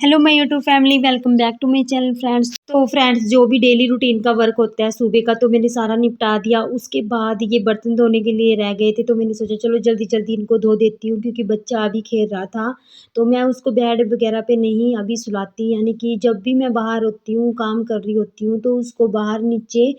Hello my YouTube family, welcome back to my channel friends. तो फ्रेंड्स, जो भी डेली रूटीन का वर्क होता है सुबह का, तो मैंने सारा निपटा दिया। उसके बाद ये बर्तन धोने के लिए रह गए थे, तो मैंने सोचा चलो जल्दी जल्दी इनको धो देती हूँ, क्योंकि बच्चा अभी खेल रहा था। तो मैं उसको बेड वगैरह पे नहीं अभी सुलाती, यानी कि जब भी मैं बाहर होती हूँ, काम कर रही होती हूँ, तो उसको बाहर नीचे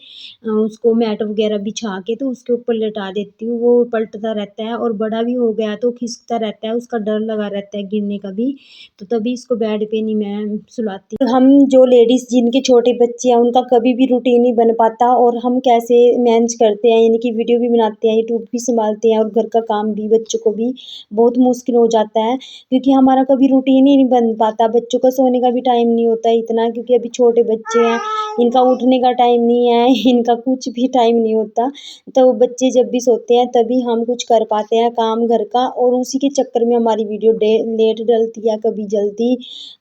उसको मैट वगैरह बिछा के तो उसके ऊपर लेटा देती हूँ। वो पलटता रहता है और बड़ा भी हो गया तो खिसकता रहता है, उसका डर लगा रहता है गिरने का भी। तो तभी इसको बेड पे नहीं मैं सुलाती। हम जो लेडीज़ जिनके छोटे बच्चे हैं उनका कभी भी रूटीन नहीं बन पाता, और हम कैसे मैनेज करते हैं, यानी कि वीडियो भी बनाते हैं, यूट्यूब भी संभालते हैं और घर का काम भी, बच्चों को भी बहुत मुश्किल हो जाता है, क्योंकि हमारा कभी रूटीन ही नहीं बन पाता। बच्चों का सोने का भी टाइम नहीं होता इतना, क्योंकि अभी छोटे बच्चे हैं, इनका उठने का टाइम नहीं है, इनका कुछ भी टाइम नहीं होता। तो बच्चे जब भी सोते हैं तभी हम कुछ कर पाते हैं काम घर का, और उसी के चक्कर में हमारी वीडियो लेट डलती है, कभी जल्दी।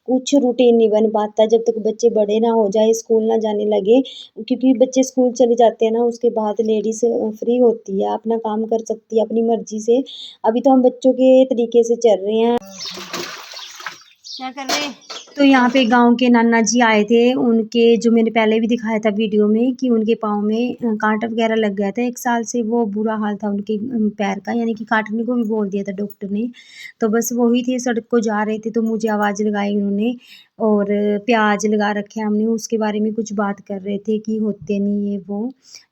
कुछ रूटीन नहीं बन पाता जब तक बच्चे बड़े ना हो जाए, स्कूल ना जाने लगे, क्योंकि बच्चे स्कूल चले जाते हैं ना, उसके बाद लेडीज़ फ्री होती है, अपना काम कर सकती है अपनी मर्जी से। अभी तो हम बच्चों के तरीके से चल रहे हैं। क्या कर रहे हैं? तो यहाँ पे गाँव के नाना जी आए थे, उनके जो मैंने पहले भी दिखाया था वीडियो में कि उनके पाँव में काँटा वगैरह लग गया था। 1 साल से वो बुरा हाल था उनके पैर का, यानी कि काटने को भी बोल दिया था डॉक्टर ने। तो बस वही थे, सड़क को जा रहे थे तो मुझे आवाज़ लगाई उन्होंने, और प्याज लगा रखे हैं हमने, उसके बारे में कुछ बात कर रहे थे कि होते नहीं ये वो।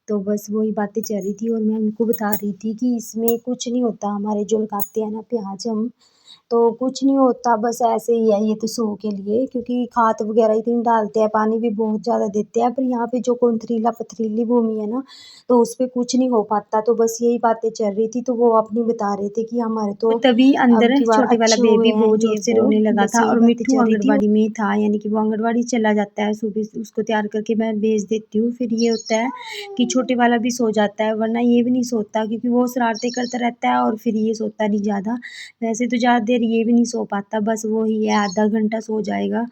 तो बस वही बातें चल रही थी और मैं उनको बता रही थी कि इसमें कुछ नहीं होता, हमारे जो लगाते हैं ना प्याज हम, तो कुछ नहीं होता, बस ऐसे ही है ये तो शो के लिए, क्योंकि खाद वगैरह इतनी डालते हैं, पानी भी बहुत ज़्यादा देते हैं, पर यहाँ पे जो पथरीली भूमि है ना, तो उस पे कुछ नहीं हो पाता। तो बस यही बातें चल रही थी, तो वो अपनी बता रहे थे कि हमारे तो तभी अंदर की बार छोटे वाला अच्छे हुए बेबी हैं बहुत ये जोर से वो, रोने लगा बस था, यही और बातें मिट्ठू चल रही थी। आंगनबाड़ी में था, यानी कि वो आंगनबाड़ी चला जाता है सुबह, उसको तैयार करके मैं भेज देती हूँ। फिर ये होता है कि छोटे वाला भी सो जाता है, वरना ये भी नहीं सोता, क्योंकि वो शरारतें करता रहता है और फिर ये सोता नहीं ज़्यादा। वैसे तो ज़्यादा देर ये भी नहीं सो पाता, बस वो ही है आधा घंटा सो जाएगा।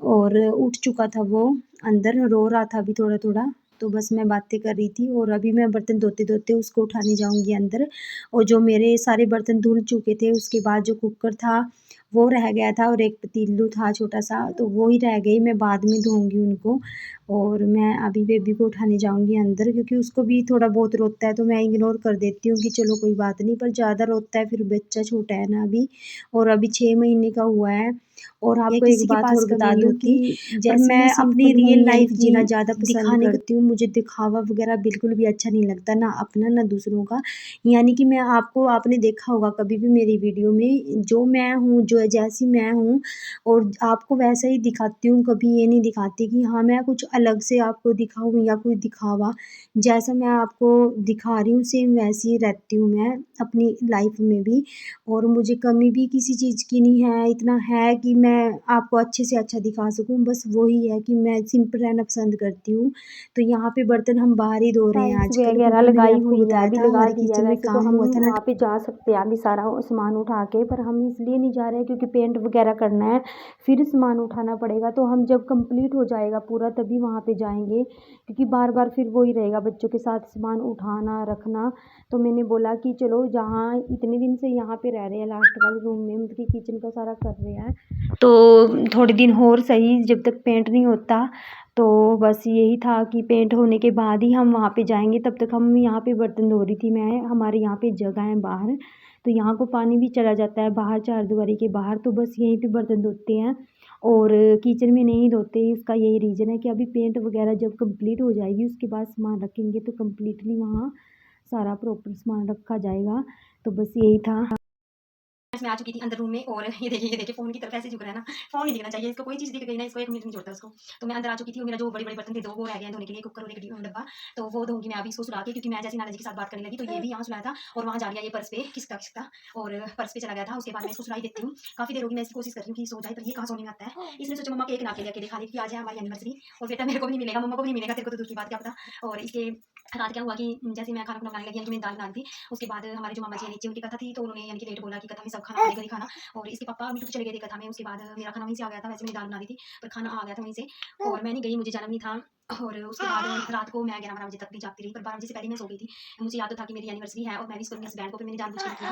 और उठ चुका था वो, अंदर रो रहा था अभी थोड़ा-थोड़ा। तो बस मैं बातें कर रही थी, और अभी मैं बर्तन धोते-धोते उसको उठाने जाऊँगी अंदर। और जो मेरे सारे बर्तन धुल चुके थे, उसके बाद जो कुकर था वो रह गया था, और एक पतीलू था छोटा-सा, तो वो ही रह गई, मैं बाद में धोऊँगी उनको। और मैं अभी बेबी को उठाने जाऊँगी अंदर, क्योंकि उसको भी थोड़ा बहुत रोता है तो मैं इग्नोर कर देती हूँ कि चलो कोई बात नहीं, पर ज़्यादा रोता है फिर बच्चा छोटा है ना अभी, और अभी 6 महीने का हुआ है। और आपको एक बात और बता दूँ कि जैसे मैं अपनी रियल लाइफ़ जीना ज़्यादा पसंद करती हूँ, मुझे दिखावा वगैरह बिल्कुल भी अच्छा नहीं लगता, ना अपना ना दूसरों का। यानी कि मैं आपको, आपने देखा होगा कभी भी मेरी वीडियो में, जो मैं हूँ, जो जैसी मैं हूँ और आपको वैसा ही दिखाती हूँ, कभी ये नहीं दिखाती कि हाँ, मैं कुछ अलग से आपको दिखाऊँ या कोई दिखावा। जैसा मैं आपको दिखा रही हूँ सेम वैसी ही रहती हूँ मैं अपनी लाइफ़ में भी, और मुझे कमी भी किसी चीज़ की नहीं है, इतना है कि मैं आपको अच्छे से अच्छा दिखा सकूँ, बस वही है कि मैं सिंपल रहना पसंद करती हूँ। तो यहाँ पे बर्तन हम बाहर ही धो रहे हैं टाइल्स आजकल, वगैरह क्योंकि मैंने लगाई आपको हुई है, बताया अभी था लगा हमारे दी है। किचन में वैसे तो काम हम हुआ था ना। वहाँ पे जा सकते हैं अभी सारा सामान उठा के, पर हम इसलिए नहीं जा रहे हैं क्योंकि पेंट वगैरह करना है, फिर सामान उठाना पड़ेगा। तो हम जब कंप्लीट हो जाएगा पूरा तभी वहाँ पे जाएंगे, क्योंकि बार बार फिर वही रहेगा बच्चों के साथ सामान उठाना रखना। तो मैंने बोला कि चलो, जहाँ इतने दिन से यहाँ पे रह रहे हैं लास्ट वाले रूम में, मतलब कि किचन का सारा कर रहे हैं, तो थोड़े दिन और सही जब तक पेंट नहीं होता। तो बस यही था कि पेंट होने के बाद ही हम वहाँ पे जाएंगे, तब तक हम यहाँ पे बर्तन धो रही थी मैं। हमारे यहाँ पे जगह है बाहर, तो यहाँ को पानी भी चला जाता है बाहर, चारदीवारी के बाहर, तो बस यहीं पे बर्तन धोते हैं, और किचन में नहीं धोते। इसका यही रीज़न है कि अभी पेंट वगैरह जब कंप्लीट हो जाएगी उसके बाद सामान रखेंगे, तो कम्प्लीटली वहाँ सारा प्रॉपर सामान रखा जाएगा। तो बस यही था। मैं आ चुकी थी अंदर रूम में, और ये देखिए फ़ोन की तरफ ऐसे झुक रहा है ना, फ़ोन नहीं दिखना चाहिए इसको, कोई चीज़ दिख गई ना इसको 1 मिनट नहीं छोड़ता उसको। तो मैं अंदर आ चुकी थी, और मेरा जो बड़े-बड़े बर्तन थे 2 वो रह गए हैं धोने के लिए, कुकर और एक डब्बा। तो वो धोऊँगी मैं अभी इसको सुला के, क्योंकि मैं जैसे नाना जी के साथ बात करने लगी तो ये भी यहाँ सुलाया था, और वहाँ जा रही है ये पर्स पे खिसका-खिसका, और पर्स पे चला गया था। उसके बाद मैं इसको सुला ही देती हूँ। काफ़ी देर होगी, मैं इसकी कोशिश कर रही हूँ कि सो जाए, पर ये कहाँ सोने में आता है। इसने सोचा मम्मा केक ना अकेले-अकेले खा ले, कि आज है हमारी एनिवर्सरी, और बेटा मेरे को भी नहीं मिलेगा, मम्मा को भी नहीं मिलेगा, तेरे को तो दूर की बात क्या पता। और इसके रात क्या हुआ कि जैसे मैं खाना बनाने लगी, यानी कि मैंने दाल बना दी थी, उसके बाद हमारे जो मामा जी हैं नीचे, उनकी कथा थी, तो उन्होंने यानी कि लेट बोला कि कथा में सब खाना पड़ेगा ही खाना, और इसके पापा मीठू चले गए थे कथा में। उसके बाद मेरा खाना वहीं से आ गया था, वैसे मैंने दाल बना दी थी, पर खाना आ गया था वहीं से, और मैं नहीं गई, मुझे जाना भी नहीं था। और उसके बाद रात को मैं 11-12 बजे तक भी जागती रही, पर 12 बजे से पहले मैं सो गई थी। मुझे याद तो था कि मेरी एनिवर्सरी है और मैं विश करूँगी इस बैंड को, फिर मैंने जानबूझ के नहीं किया।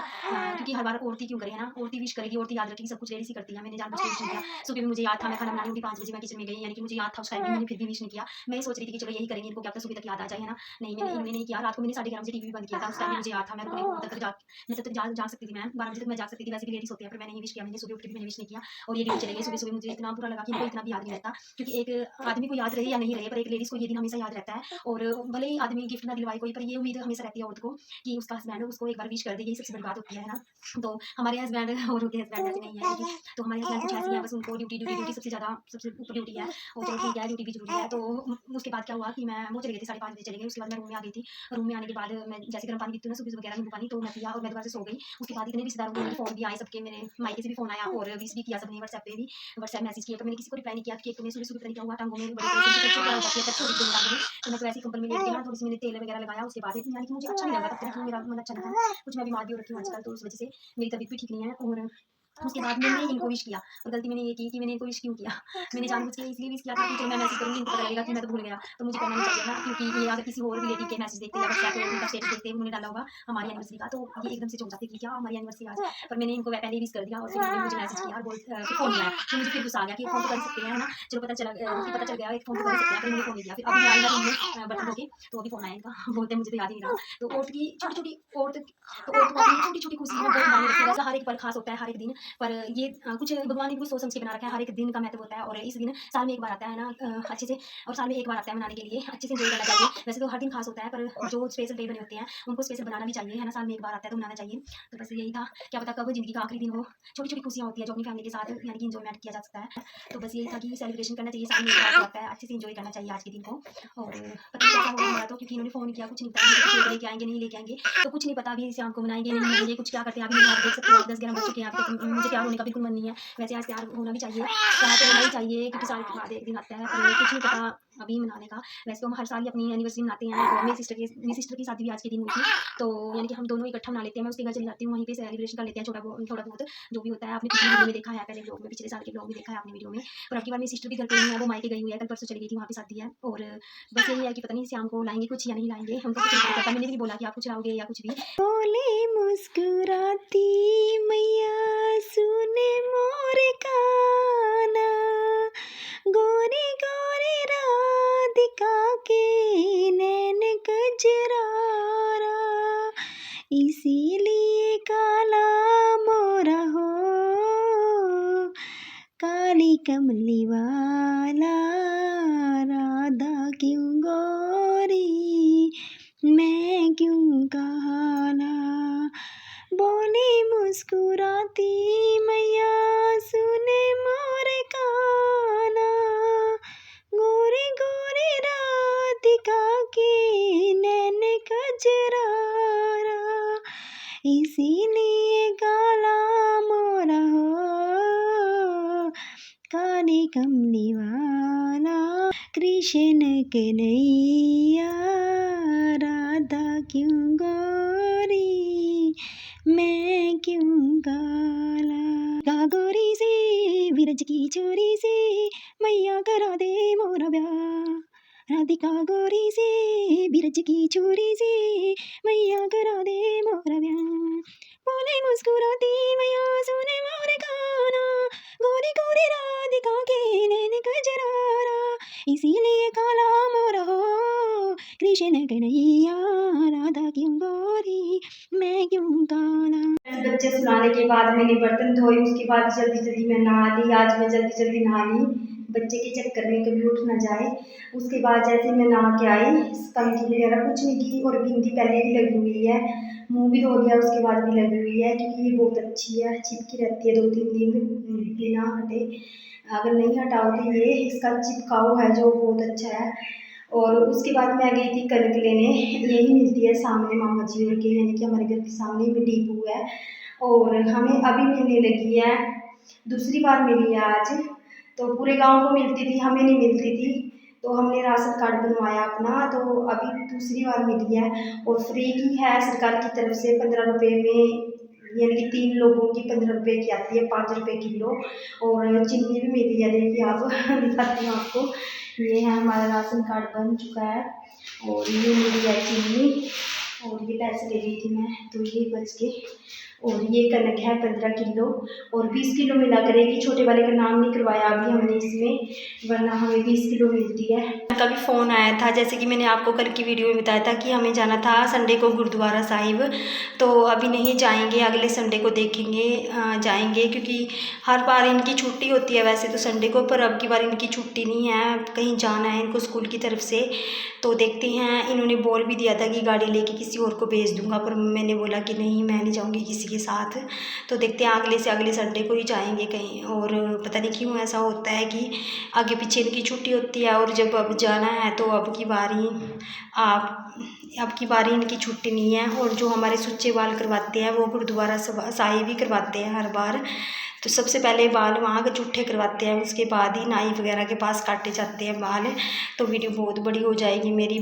क्योंकि हर बार औरतें क्यों करें, है ना? औरतें विश करेगी, औरतें याद रखेगी, सब कुछ लेडीज़ ही करती हैं। मैंने जानबूझ के विश नहीं किया। सुबह भी मुझे याद था, मैं खाना बना रही होंगी 5 बजे मैं किचन में गई, यानी कि मुझे याद था उस टाइम भी, मैंने फिर भी विश नहीं किया। मैं ये सोच रही थी कि चलो यही करेंगे, इनको क्या पता सुबह तक याद आ जाए, है ना? नहीं, मैंने नहीं किया। रात को मैंने 11:30 बजे टीवी भी बंद किया था। उस टाइम भी मुझे याद था, मैं रुक नहीं तब तक मैं तब तक जाग सकती थी मैं, 12 बजे तक मैं जाग सकती थी। वैसे भी लेडीज़ होती है, पर मैंने नहीं विश किया। मैंने सुबह उठ के भी मैंने विश नहीं किया और ये दिन चले गए। सुबह-सुबह मुझे इतना बुरा लगा कि इनको इतना भी याद नहीं रहता, क्योंकि एक आदमी को याद रहे या नहीं रहे, पर एक लेडीज़ को ये दिन हमेशा याद रहता है। और भले ही आदमी गिफ्ट ना दिलवाए कोई, पर ये उम्मीद हमेशा रहती है औरत को कि उसका हस्बैंड उसको एक बार विश कर दे, यही सबसे बड़ी बात होती है ना? तो हमारे हस्बैंड औरों के हस्बैंड ऐसे नहीं है, ठीक है? तो हमारे हस्बैंड कुछ ऐसे ही हैं, बस उनको ड्यूटी ड्यूटी ड्यूटी सबसे ज़्यादा सबसे ऊपर ड्यूटी है। और चलो ठीक है, ड्यूटी भी ज़रूरी है। तो उसके बाद क्या हुआ कि मैं वो चले गए थे, 5:30 बजे चले गए। उसके बाद मैं रूम में आ गई थी। रूम में आने के बाद मैं जैसे गर्म पानी पीती हूँ ना सुबह-सुबह, वगैरह नींबू पानी, तो मैं पिया और मैं दोबारा से सो गई। उसके बाद इतने रिश्तेदारों के फ़ोन भी आए सबके, मेरे मायके से भी फ़ोन आया और विश भी किया सबने, व्हाट्सएप पे भी व्हाट्सएप मैसेज किए, पर मैंने किसी को रिप्लाई नहीं किया, क्योंकि एक तो मैं सुबह-सुबह पता नहीं क्या हुआ, टाँगों में बड़ी तेज़ से कच्ची हो जाती है, कच्ची हो गई टाँगों में। तो मैं तो ऐसे ही कंबल में लेट के ना थोड़ी-सी मैंने तेल वगैरह लगाया, उसके बाद यानी कि मुझे अच्छा नहीं लग रहा, तब तक मेरा मन अच्छा नहीं था। कुछ मैं बीमार भी हो रखी हूँ आजकल, तो उस वजह से मेरी तबीयत भी ठीक नहीं है। और उसके बाद मैंने इनको विश किया, और गलती मैंने ये की कि मैंने इनको विश क्यों किया? मैंने जानबूझ के इसलिए विश किया था कि चलो मैं मैसेज करूँगी, इनको पता लगेगा कि मैं तो भूल गया, तो मुझे करना नहीं चाहिए ना, क्योंकि ये अगर किसी और रिलेटिव के मैसेज देखते या व्हाट्सएप पे उनका स्टेटस देखते, उन्होंने डाला होगा हमारी एनिवर्सरी का, तो ये एकदम से चौंक जाते कि क्या हमारी एनिवर्सरी आज? पर मैंने इनको पहले ही विश कर दिया और फिर उन्होंने मुझे मैसेज किया और फिर फ़ोन मिलाया। फिर मुझे फिर गुस्सा आ गया कि फ़ोन तो कर ही सकते हैं, है ना? चलो पता चल गया एक फ़ोन तो कर ही सकते हैं, फिर मैंने फ़ोन नहीं किया। फिर अभी मैं आई ना रूम में बर्तन धो के, तो अभी फ़ोन आया इनका, बोलते हैं मुझे तो याद ही नहीं रहा। तो औरत की छोटी-छोटी औरत को अपनी छोटी-छोटी खुशी में बहुत मायने रखती है। वैसे हर एक पल खास होता है, हर एक दिन, पर ये कुछ भगवान ने भी कुछ सोच समझ के बना रखा है। हर एक दिन का महत्व होता है और इस दिन साल में एक बार आता है ना, अच्छे से, और साल में एक बार आता है मनाने के लिए, अच्छे से एन्जॉय करना चाहिए। वैसे तो हर दिन खास होता है, पर जो स्पेशल डे बने होते हैं उनको स्पेशल बनाना भी चाहिए, है ना? साल में एक बार आता है तो मनाना चाहिए। तो बस यही था, क्या पता कब ज़िंदगी का आखिरी दिन हो। छोटी-छोटी खुशियाँ होती हैं जो अपनी फैमिली के साथ यानी कि एन्जॉयमेंट किया जा सकता है। तो बस यही था कि सेलिब्रेशन करना चाहिए, साल में एक बार तो आता है, अच्छे से एन्जॉय करना चाहिए आज के दिन को। और पता नहीं कैसा होगा हमारा, तो क्योंकि इन्होंने फ़ोन किया, कुछ नहीं पता केक लेके आएँगे, नहीं लेके आएँगे, तो कुछ नहीं पता अभी शाम को मनाएँगे, नहीं मनाएँगे, कुछ क्या करते हैं अभी नहीं, आप देख सकते हो, आप 10-11 बज चुके हैं, अभी तक मुझे तैयार होने का बिल्कुल मन नहीं है। वैसे आज तैयार होना भी चाहिए, तैयार तो होना ही चाहिए, क्योंकि साल के बाद एक दिन आता है, पर कुछ नहीं पता अभी मनाने का। वैसे तो हम हर साल ही अपनी एनिवर्सरी मनाते हैं, और मेरी सिस्टर की शादी भी आज के दिन हुई थी, तो यानी कि हम दोनों इकट्ठा मना लेते हैं। मैं उसके घर चली जाती हूँ, वहीं पे सेलिब्रेशन कर लेते हैं, थोड़ा बहुत जो भी होता है। आपने पिछली वीडियो में देखा है, पहले व्लॉग में, पिछले साल के व्लॉग में देखा है आपने वीडियो में। और अब की बार मेरी सिस्टर भी घर पे नहीं है, वो मायके गई हुई है, कल परसों चली गई थी, वहाँ पे शादी है। और बस यही है कि पता नहीं शाम को लाएँगे कुछ या नहीं लाएँगे, उनको कुछ नहीं पता। मैंने भी नहीं बोला कि आप कुछ लाओगे या कुछ भी। बोले मुस्कुराती मैया सुने मोरे काना, गोरी गोरी राधिका के नैन कजरारा, इसीलिए काला मोरा हो, काली कमली वाला, राधा क्यों गोरी, मैं क्यों काला। बोली मुस्कुराती मैया सुने मोरे काना, गोरी गोरी राधिका के नैन कजरारा, इसीलिए काला मोरा हो, काली कमली वाला, कृष्ण कन्हैया, राधा क्यों गोरी, मैं क्यों काला। गा गोरी से विरज की चोरी से मैया करा दे मोरा ब्याह, राधिका गोरी से बिरज की चोरी से मैया करा दे मोरा ब्याह। बोले मुस्कुराती मैया सुने मोरे गाना, गोरी गोरी राधिका के नैन कजरारा, इसीलिए काला मोरा हो, कृष्ण कन्हैया, राधा क्यों गोरी, मैं क्यों काला। बच्चे सुलाने के बाद मैंने बर्तन धोए, उसके बाद जल्दी-जल्दी मैं नहा ली। आज मैं जल्दी-जल्दी नहा ली, बच्चे के चक्कर में कभी उठ ना जाए। उसके बाद जैसे मैं नहा के आई, कंघी वगैरह कुछ नहीं की, और बिंदी पहले भी लगी हुई है, मुँह भी धो लिया उसके बाद भी लगी हुई है, क्योंकि ये बहुत अच्छी है, चिपकी रहती है 2-3 दिन बिना हटे। अगर नहीं हटाओ तो ये इसका चिपकाऊ है जो बहुत अच्छा है। और उसके बाद मैं गई थी कनक लेने, यही मिलती है सामने मामा जी और के, यानी कि हमारे घर के सामने में डिपो है, और हमें अभी मिलने लगी है, दूसरी बार मिली है आज। तो पूरे गांव को मिलती थी, हमें नहीं मिलती थी, तो हमने राशन कार्ड बनवाया अपना, तो अभी दूसरी बार मिली है, और फ्री की है सरकार की तरफ से, 15 रुपये में यानी कि 3 लोगों की 15 रुपये की आती है, 5 रुपये किलो। और चीनी भी मेरी है, देखिए आप दिखाती हूँ आपको। ये है हमारा राशन कार्ड बन चुका है और ये मेरी है चीनी और ये पैसे ले रही थी मैं, तो ये बच गए। और ये कनक है 15 किलो और 20 किलो मिला करेगी। छोटे वाले का नाम नहीं करवाया अभी हमने इसमें, वरना हमें 20 किलो मिलती है। कभी फ़ोन आया था, जैसे कि मैंने आपको कल की वीडियो में बताया था कि हमें जाना था संडे को गुरुद्वारा साहिब, तो अभी नहीं जाएंगे, अगले संडे को देखेंगे जाएंगे, क्योंकि हर बार इनकी छुट्टी होती है वैसे तो संडे को, पर अब की बार इनकी छुट्टी नहीं है, कहीं जाना है इनको स्कूल की तरफ से। तो देखते हैं, इन्होंने बोल भी दिया था कि गाड़ी लेके किसी और को भेज दूंगा, पर मैंने बोला कि नहीं, मैं नहीं जाऊंगी किसी के साथ। तो देखते हैं अगले से अगले संडे को ही जाएंगे कहीं। और पता नहीं क्यों ऐसा होता है कि आगे पीछे इनकी छुट्टी होती है और जब अब जाना है तो अब की बारी इनकी छुट्टी नहीं है। और जो हमारे सुच्चे बाल करवाते हैं वो गुरुद्वारा साहिब ही करवाते हैं हर बार। तो सबसे पहले बाल वहाँ के जूठे करवाते हैं, उसके बाद ही नाई वगैरह के पास काटे जाते हैं बाल। तो वीडियो बहुत बड़ी हो जाएगी मेरी।